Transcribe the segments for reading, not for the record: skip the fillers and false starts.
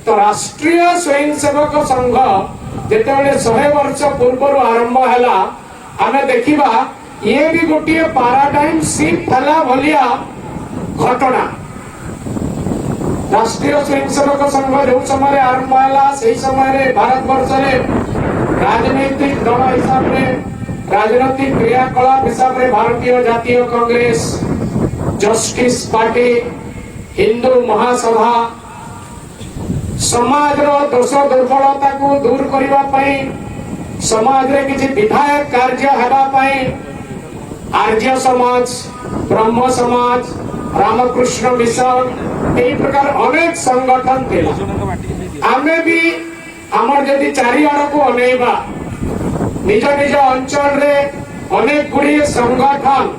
तो राष्ट्रीय स्वयंसेवक संघ जिते 100 वर्ष पूर्व आरंभ है आम देखा ये भी गोटे पाराडाइम शिफ्ट है भलिया घटना। राष्ट्रीय स्वयंसेवक संघ जो समय आरंभ है से समय भारत वर्ष राजनैतिक दल हिसाब से राजनैतिक क्रियाकलाप हिसाब से भारतीय जातीय कांग्रेस, जस्टिस पार्टी, हिंदू महासभा समाज दोष दुर्बलता को दूर करने समाज रे किसी विधायक कार्य हेबाई आर्य समाज, ब्रह्म समाज, रामकृष्ण मिशन यही प्रकार अनेक संगठन थिला। आमे भी आमर जदि चारिआड़ को अनेबा निज निज अंचल रे अनेक गुड़िए संगठन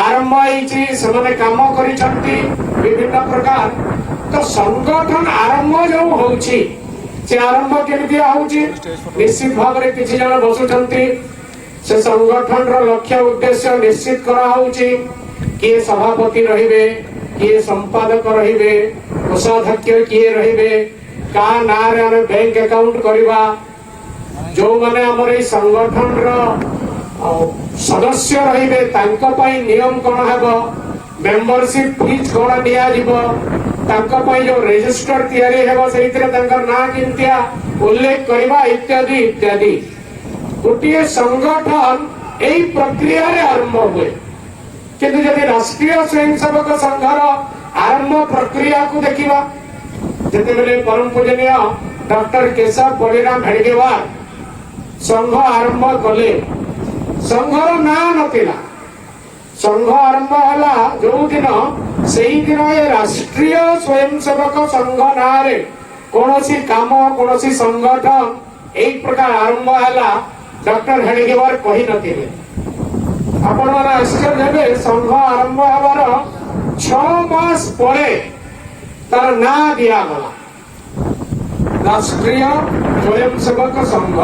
आरंभ होइछि, सेमाने काम करिसंती विभिन्न प्रकार। तो संगठन आरंभ जो होउछि से आरंभ केमिति होउछि निश्चित भाव में किछि जन बसुचंती से संगठन रो लक्ष्य उद्देश्य निश्चित करा होउछि किए सभापति रहिबे, किए संपादक रहिबे, कोषाध्यक्ष किए रहिबे, का ना रे हम बैंक अकाउंट करबा, जो माने हमर संगठन रो सदस्य रहिबे तांको पई नियम कोन हेबो, मेंबरशिप फीस कोन दिया जिवो, तांको पई जो रजिस्टर तयारी हेबो सेइतरे तांकर ना किंतिया उल्लेख करबा इत्यादि इत्यादि। गोटे संगठन एई प्रक्रिया रे आरंभ हुए किंतु यदि राष्ट्रीय स्वयंसेवक संघर आरंभ प्रक्रिया को देखिबा जेतेबेले परम पूजनीय डॉक्टर केशव बलिराम हेडगेवार संघ आरंभ कले संघर ना नथिला। संघ आरंभ होला जो दिन से ही दिन ये राष्ट्रीय स्वयंसेवक संघ नारे कौनसी काम कौनसी संगठन एक प्रकार आरंभ है डॉक्टर हेडगेवार कही नथिले। आपण माने आश्चर्य हेबे संघ आरंभ हबार 6 मास परे तार ना दिया गला राष्ट्रीय स्वयंसेवक संघ।